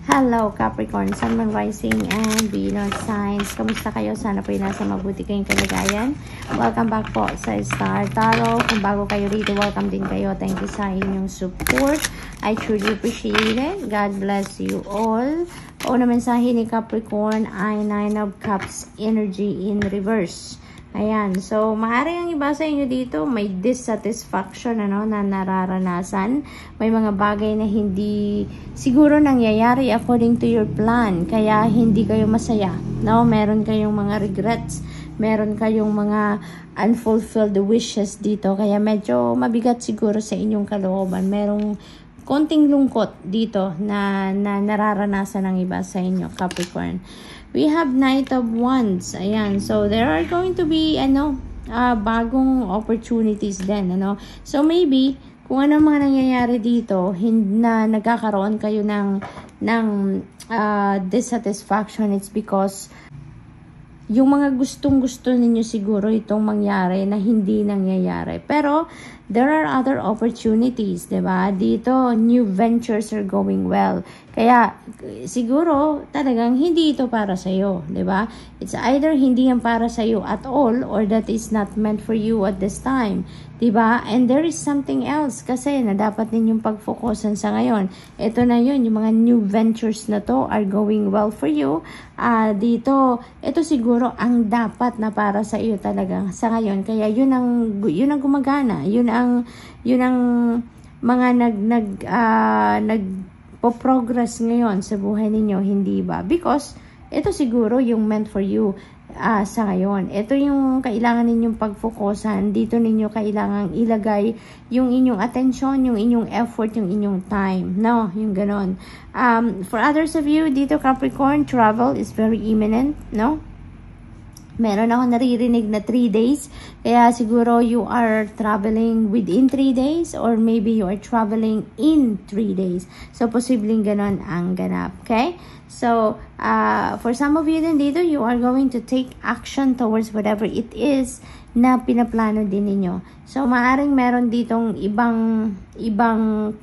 Hello Capricorn, Sun, Moon, Rising, and Venus signs. Kamusta kayo? Sana po nasa mabuti kayong kalagayan. Welcome back po sa Star Tarot. Kung bago kayo rito, welcome din kayo. Thank you sa inyong support. I truly appreciate it. God bless you all. Una mensahe ni Capricorn ay 9 of Cups energy in reverse. Ayan. So, maaari ang iba sa inyo dito, may dissatisfaction na nararanasan. May mga bagay na hindi siguro nangyayari according to your plan. Kaya hindi kayo masaya. No? Meron kayong mga regrets. Meron kayong mga unfulfilled wishes dito. Kaya medyo mabigat siguro sa inyong kalooban. Merong konting lungkot dito na nararanasan ng iba sa inyo, Capricorn. We have Knight of Wands. Ayan. So, there are going to be, bagong opportunities din, So, maybe, kung ano mga nangyayari dito, na nagkakaroon kayo ng dissatisfaction, it's because yung mga gustong-gusto ninyo siguro itong mangyari na hindi nangyayari. Pero, there are other opportunities, diba? Dito, new ventures are going well. Kaya, siguro, talagang hindi ito para sa'yo, diba? It's either hindi yan para sa'yo at all, or that is not meant for you at this time. Diba? And there is something else kasi na dapat ninyong pag-focusan sa ngayon. Ito na yun, yung mga new ventures na to are going well for you. Dito, ito siguro ang dapat na para sa iyo talaga sa ngayon. Kaya yun ang gumagana. Yun ang mga nagpo-progress ngayon sa buhay ninyo, hindi ba? Because ito siguro yung meant for you. Sa ngayon. Ito yung kailangan ninyong pag-focusan. Dito ninyo kailangang ilagay yung inyong attention, yung inyong effort, yung inyong time. No? Yung ganon. For others of you, dito Capricorn, travel is very imminent. No? Meron ako naririnig na 3 days. Kaya siguro you are traveling within 3 days or maybe you are traveling in 3 days. So, posibleng ganon ang ganap. Okay? So, for some of you din dito, you are going to take action towards whatever it is na pinaplano din ninyo. So, maaring meron ditong ibang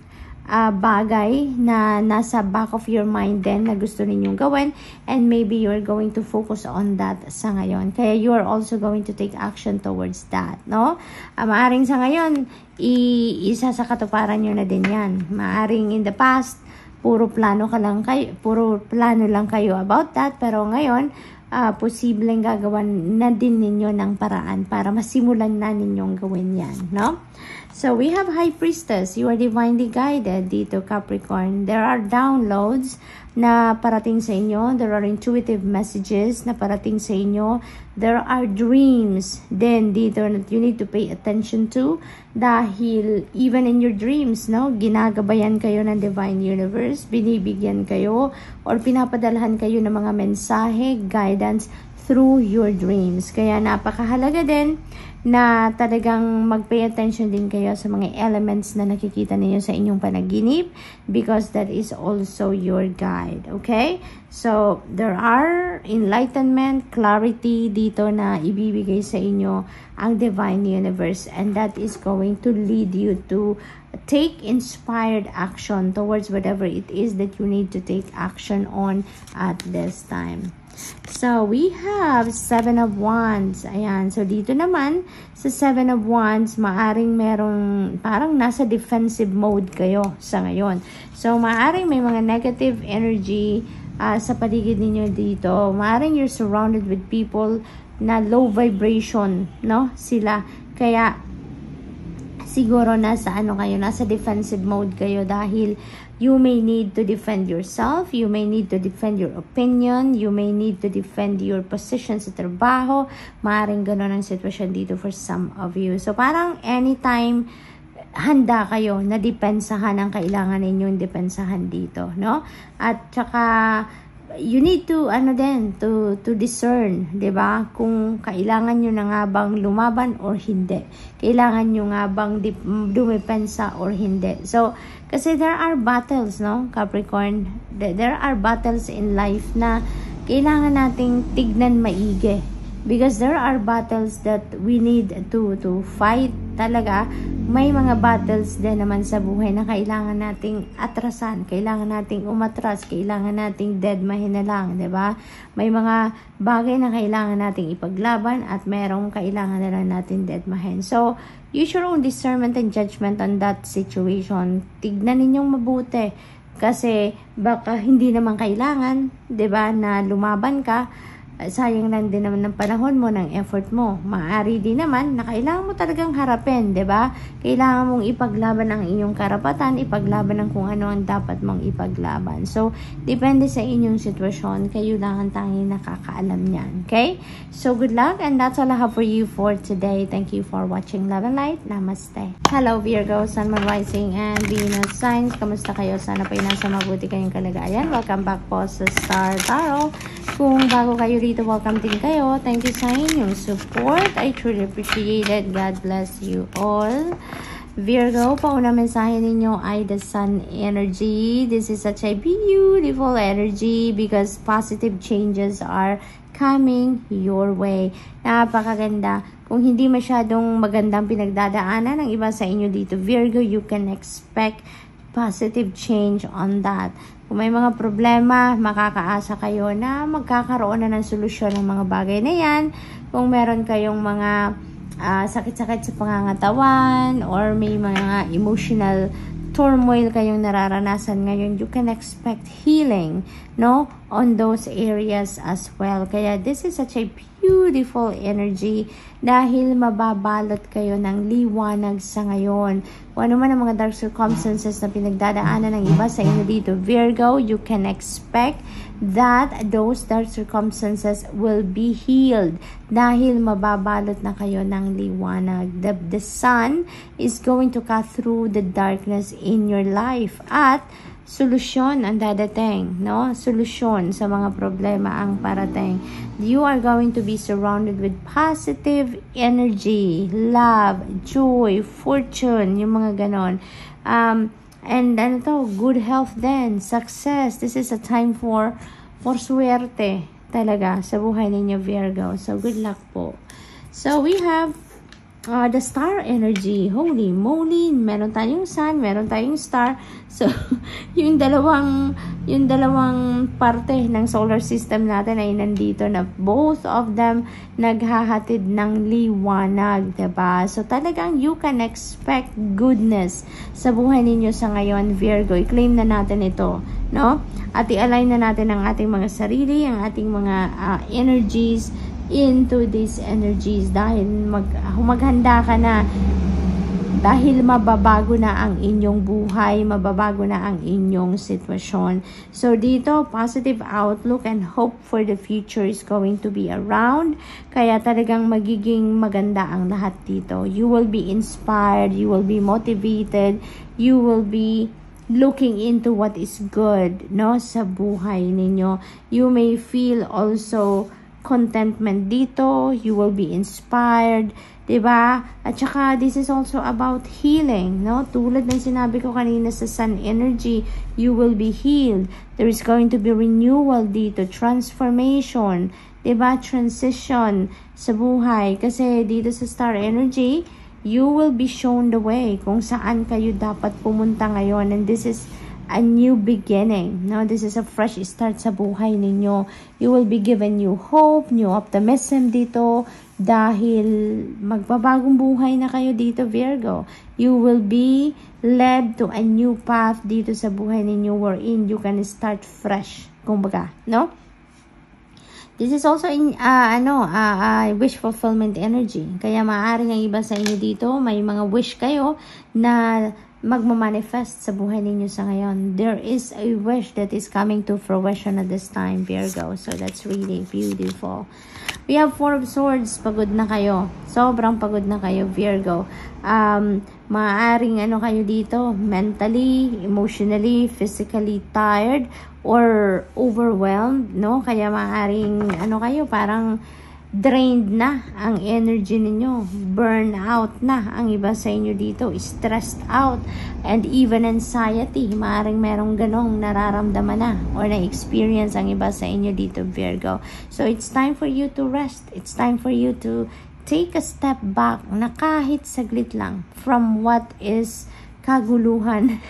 bagay na nasa back of your mind din na gusto ninyong gawin, and maybe you're going to focus on that sa ngayon. Kaya you are also going to take action towards that, no? Maaring sa ngayon, isa sa katuparan nyo na din yan. Maaring in the past, puro plano lang kayo about that, pero ngayon, posibleng gagawan na din ninyo ng paraan para masimulan na ninyong gawin yan, no? So, we have High Priestess. You are divinely guided dito, Capricorn. There are downloads na parating sa inyo. There are intuitive messages na parating sa inyo. There are dreams then dito that you need to pay attention to. Dahil even in your dreams, no, ginagabayan kayo ng Divine Universe. Binibigyan kayo or pinapadalhan kayo ng mga mensahe, guidance through your dreams. Kaya napakahalaga din na talagang mag-pay attention din kayo sa mga elements na nakikita ninyo sa inyong panaginip because that is also your guide. Okay? So, there are enlightenment, clarity dito na ibibigay sa inyo ang Divine Universe, and that is going to lead you to take inspired action towards whatever it is that you need to take action on at this time. So, we have 7 of Wands. Ayan. So, dito naman, sa 7 of Wands, maaring merong, parang nasa defensive mode kayo sa ngayon. So, maaring may mga negative energy sa paligid ninyo dito. Maaring you're surrounded with people na low vibration, no? Sila. Kaya, siguro nasa defensive mode kayo dahil you may need to defend yourself, you may need to defend your opinion, you may need to defend your position sa trabaho. Maaaring gano'n ang sitwasyon dito for some of you. So, parang anytime handa kayo na depensahan ang kailangan ninyong depensahan dito, no? At saka, you need to, to discern, diba? Kung kailangan nyo na nga bang lumaban or hindi. Kailangan nyo nga bang dumepensa or hindi. So, kasi there are battles, no, Capricorn? There are battles in life na kailangan nating tignan maigi. Because there are battles that we need to fight talaga may mga battles din naman sa buhay na kailangan nating atrasan, kailangan nating umatras, kailangan nating deadmahin na lang, 'di ba? May mga bagay na kailangan nating ipaglaban at merong kailangan na lang natin deadmahin. So, use your own discernment and judgment on that situation. Tignan ninyong mabuti kasi baka hindi naman kailangan, 'di ba, na lumaban ka. Sayang lang din naman ng panahon mo, ng effort mo. Maaari din naman na kailangan mo talagang harapin, 'di ba? Kailangan mong ipaglaban ang iyong karapatan, ipaglaban ang kung ano ang dapat mong ipaglaban. So, depende sa inyong sitwasyon, kayo lang ang tanging nakakaalam niyan. Okay? So, good luck, and that's all I have for you for today. Thank you for watching Love and Light. Namaste. Hello Virgo, Sun, Moon, Rising, and Venus signs. Kamusta kayo? Sana po nasa mabuti kayong kalagayan. Welcome back po sa Star Tarot. Kung bago kayo dito, welcome din kayo. Thank you sa inyong support. I truly appreciate it. God bless you all. Virgo, pauna mensahe ninyo ay the Sun energy. This is such a beautiful energy because positive changes are coming your way. Napakaganda. Kung hindi masyadong magandang pinagdadaanan ng iba sa inyo dito, Virgo, you can expect positive change on that. Kung may mga problema, makakaasa kayo na magkakaroon na ng solusyon ng mga bagay na yan. Kung meron kayong mga sakit-sakit sa pangangatawan or may mga emotional turmoil kayong nararanasan ngayon, you can expect healing, no, on those areas as well. Kaya this is such a beautiful energy dahil mababalot kayo ng liwanag sa ngayon. Kung ano man ang mga dark circumstances na pinagdadaanan ng iba sa inyo dito, Virgo, you can expect that those dark circumstances will be healed dahil mababalot na kayo ng liwanag. The sun is going to cut through the darkness in your life at solusyon ang dadating, no? Solusyon sa mga problema ang parating. You are going to be surrounded with positive energy, love, joy, fortune, yung mga ganon. And ano to, good health then, success. This is a time for swerte talaga sa buhay ninyo, Virgo. So, good luck po. So, we have the star energy. Holy moly, meron tayong sun, meron tayong star. So, yung dalawang parte ng solar system natin ay nandito na both of them naghahatid ng liwanag, diba? So, talagang you can expect goodness sa buhay ninyo sa ngayon, Virgo. I-claim na natin ito, no? At i-align na natin ang ating mga sarili, ang ating mga energies into these energies dahil maghanda ka na dahil mababago na ang inyong buhay, mababago na ang inyong sitwasyon. So dito, positive outlook and hope for the future is going to be around. Kaya talagang magiging maganda ang lahat dito. You will be inspired, you will be motivated, you will be looking into what is good, no, sa buhay ninyo. You may feel also contentment dito, you will be inspired, diba? At saka, this is also about healing, no? Tulad ng sinabi ko kanina sa sun energy, you will be healed. There is going to be renewal dito, transformation, diba? Transition sa buhay. Kasi dito sa star energy, you will be shown the way kung saan kayo dapat pumunta ngayon. And this is a new beginning, no? This is a fresh start sa buhay ninyo. You will be given new hope, new optimism dito dahil magbabagong buhay na kayo dito, Virgo. You will be led to a new path dito sa buhay ninyo wherein you can start fresh, kumbaga, no? This is also in wish fulfillment energy. Kaya maaaring ang iba sa inyo dito, may mga wish kayo na magmamanifest sa buhay ninyo sa ngayon. There is a wish that is coming to fruition at this time, Virgo. So, that's really beautiful. We have Four of Swords. Pagod na kayo. Sobrang pagod na kayo, Virgo. Maaaring kayo dito, mentally, emotionally, physically tired, or overwhelmed, no? Kaya maaaring, kayo, parang drained na ang energy ninyo, burn out na ang iba sa inyo dito, stressed out, and even anxiety, maaaring merong ganong nararamdaman na or na-experience ang iba sa inyo dito, Virgo. So it's time for you to rest, it's time for you to take a step back na kahit saglit lang from what is kaguluhan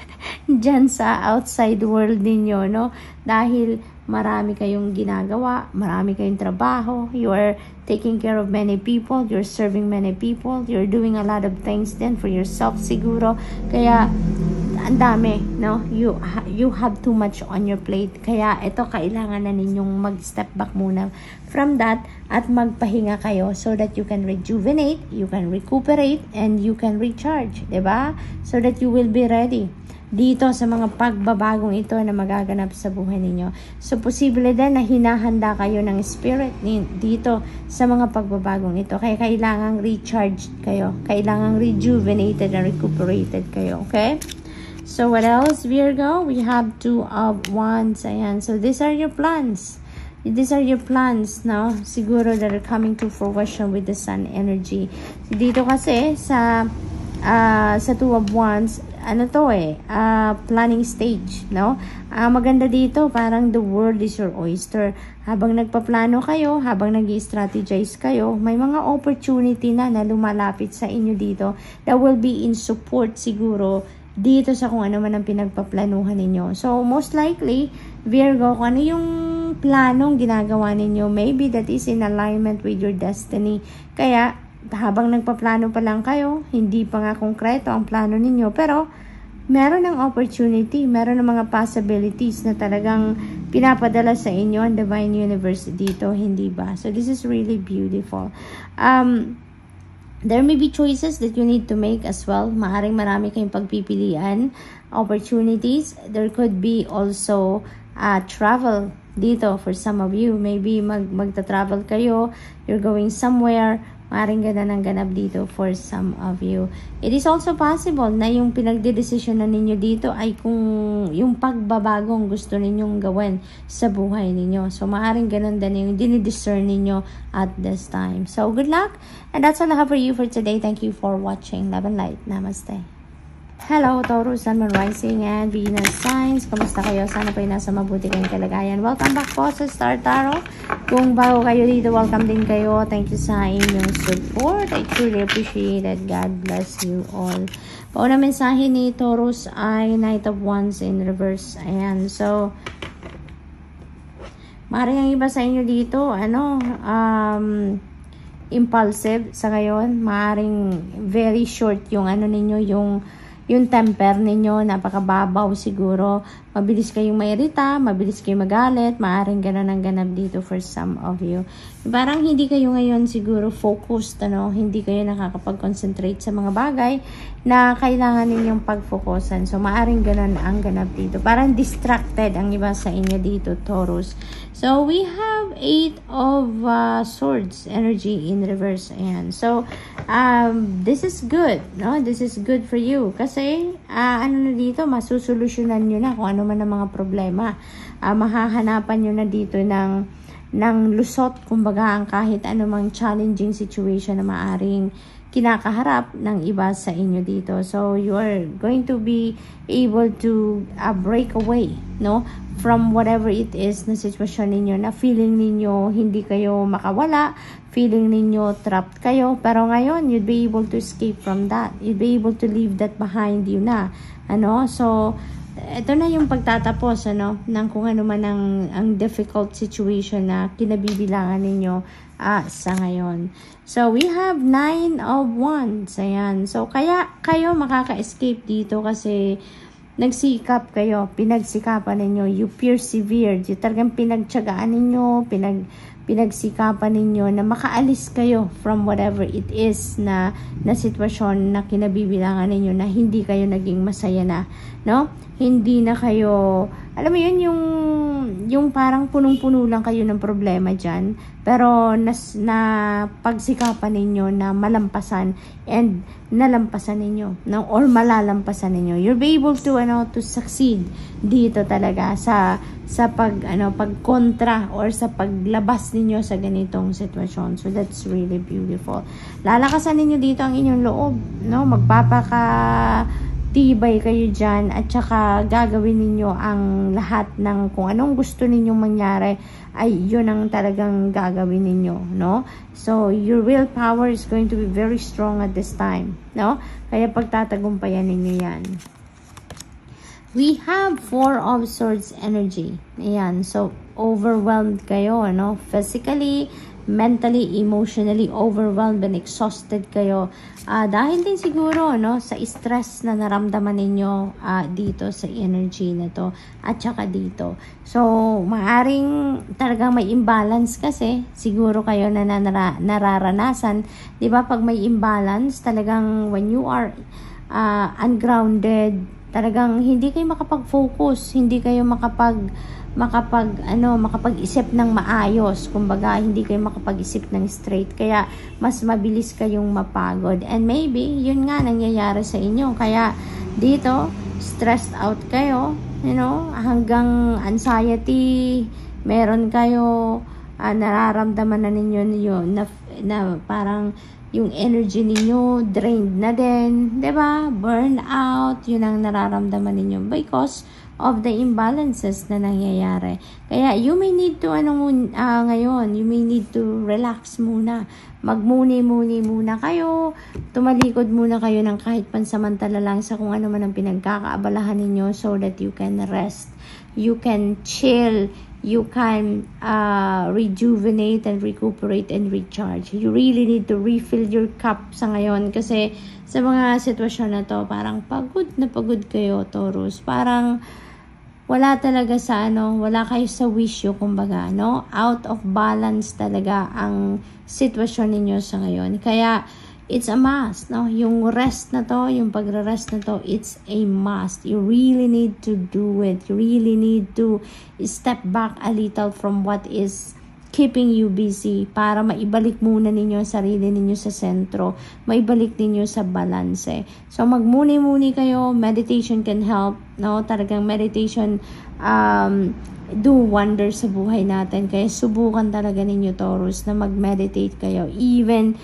dyan sa outside world ninyo, no? Dahil marami kayong ginagawa, marami kayong trabaho, you are taking care of many people, you're serving many people, you're doing a lot of things then for yourself siguro. Kaya ang dami, no? You have too much on your plate. Kaya ito, kailangan na ninyong mag-step back muna from that at magpahinga kayo so that you can rejuvenate, you can recuperate, and you can recharge, diba? So that you will be ready dito sa mga pagbabagong ito na magaganap sa buhay ninyo. So, posible din na hinahanda kayo ng spirit dito sa mga pagbabagong ito. Kaya kailangang recharged kayo. Kailangang rejuvenated and recuperated kayo. Okay? So, what else, Virgo? We have 2 of Wands. Ayan. So, these are your plans. These are your plans, no? Siguro that are coming to fruition with the Sun energy. Dito kasi sa 2 of Wands, ano to planning stage, no? Maganda dito, parang the world is your oyster. Habang nagpaplano kayo, habang nag-strategize kayo, may mga opportunity na lumalapit sa inyo dito that will be in support siguro dito sa kung ano man ang pinagpaplanuhan ninyo. So, most likely, Virgo, kung ano yung planong ginagawa ninyo, maybe that is in alignment with your destiny. Kaya, habang nagpaplano pa lang kayo, hindi pa nga konkreto ang plano ninyo, pero meron ng opportunity, meron ng mga possibilities na talagang pinapadala sa inyo ang Divine Universe dito, hindi ba? So, this is really beautiful. There may be choices that you need to make as well. Maaring marami kayong pagpipilian, opportunities. There could be also travel dito for some of you. Maybe magta-travel kayo, you're going somewhere. Maring ganda ng ganap dito for some of you. It is also possible na yung pinagdedesisyon na ninyo dito ay kung yung pagbabagong gusto ninyong gawin sa buhay ninyo. So, maaaring ganun din yung dinidiscern ninyo at this time. So, good luck. And that's all I have for you for today. Thank you for watching. Love and light. Namaste. Hello, Taurus, Sun, Moon, Rising, and Venus signs. Kamusta kayo? Sana po ay nasa mabuti kayong kalagayan. Welcome back po sa Star Tarot. Kung bago kayo dito, welcome din kayo. Thank you sa inyong support. I truly appreciate it. God bless you all. Pauna mensahe ni Taurus ay Knight of Wands in reverse. Ayan. So, maaaring ang iba sa inyo dito, impulsive sa ngayon. Maaaring very short yung ninyo, yung temper ninyo, napakababaw siguro. Mabilis kayong mairita, mabilis kayong magalit, maaaring ganun ang ganap dito for some of you. Parang hindi kayo ngayon siguro focused, hindi kayo nakakapag-concentrate sa mga bagay na kailangan ninyong pag-focusan. So, maaaring ganun ang ganap dito. Parang distracted ang iba sa inyo dito, Taurus. So, we have 8 of Swords energy in reverse. Ayan. So, this is good, no? This is good for you. Kasi, na dito, masusolusyonan nyo na kung ano man ang mga problema. Mahahanapan nyo na dito ng lusot, kumbaga, ang kahit anumang challenging situation na maaring kinakaharap ng iba sa inyo dito. So, you are going to be able to break away, no? From whatever it is na sitwasyon ninyo, na feeling ninyo hindi kayo makawala, feeling ninyo trapped kayo, pero ngayon, you'd be able to escape from that. You'd be able to leave that behind you na. So, ito na yung pagtatapos, ng kung ano man ang difficult situation na kinabibilangan ninyo sa ngayon. So, we have 9 of Wands. Ayan. So, kaya kayo makaka-escape dito kasi nagsikap kayo, pinagsikapan ninyo, you persevered, yung talagang pinagtyagaan ninyo, pinagsikapan ninyo na makaalis kayo from whatever it is na sitwasyon na kinabibilangan ninyo na hindi kayo naging masaya na, no? Hindi na kayo, alam mo yun, yung parang punong-puno lang kayo ng problema dyan, pero na pagsikapan ninyo na malampasan and nalampasan ninyo, no? Or malalampasan ninyo. You'll be able to to succeed dito talaga sa pagkontra or sa paglabas ninyo sa ganitong sitwasyon. So that's really beautiful. Lalakasan ninyo dito ang inyong loob, no? tibay kayo dyan, at saka gagawin ninyo ang lahat ng kung anong gusto ninyong mangyari, ay yun ang talagang gagawin ninyo, no? So, your willpower is going to be very strong at this time, no? Kaya pagtatagumpayan ninyo yan. We have 4 of Swords energy. Ayan, so overwhelmed kayo, no? Physically, mentally, emotionally overwhelmed and exhausted kayo. Dahil din siguro, no, sa stress na naramdaman ninyo dito sa energy na to at saka dito. So, maaring talagang may imbalance kasi siguro kayo na nararanasan. 'Di ba pag may imbalance, talagang when you are ungrounded, talagang hindi kayo makapag-focus, hindi kayo makapag-isip ng maayos. Kumbaga, hindi kayo makapag-isip ng straight. Kaya, mas mabilis kayong mapagod. And maybe, yun nga nangyayari sa inyo. Kaya, dito, stressed out kayo, you know, hanggang anxiety, meron kayo, nararamdaman na ninyo yun, na parang, yung energy ninyo drained na din, 'di ba? Burn out, yun ang nararamdaman ninyo because of the imbalances na nangyayari. Kaya you may need to ngayon, you may need to relax muna. Magmuni-muni muna kayo. Tumalikod muna kayo ng kahit pansamantala lang sa kung ano man ang pinagkakaabalahan ninyo so that you can rest. You can chill. You can rejuvenate and recuperate and recharge. You really need to refill your cup sa ngayon kasi sa mga sitwasyon na to, parang pagod na pagod kayo, Taurus. Parang wala talaga sa wala kayo sa wisyo, kumbaga, no? Out of balance talaga ang sitwasyon ninyo sa ngayon. Kaya it's a must, no? Yung rest na to, yung pagre-rest na to, it's a must. You really need to do it. You really need to step back a little from what is keeping you busy para maibalik muna ninyo ang sarili ninyo sa sentro. Maibalik ninyo sa balanse. So, magmuni-muni kayo. Meditation can help, no? Talagang meditation do wonders sa buhay natin. Kaya subukan talaga ninyo, Taurus, na mag-meditate kayo. Even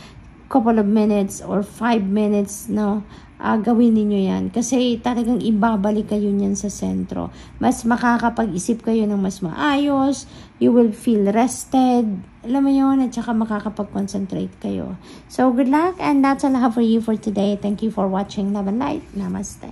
couple of minutes or 5 minutes, no, gawin niyo yan kasi talagang ibabalik kayo niyan sa sentro. Mas makakapag-isip kayo ng mas maayos, you will feel rested, alam mo yun, at saka makakapag-concentrate kayo. So good luck, and that's all I have for you for today. Thank you for watching. Love and light. Namaste.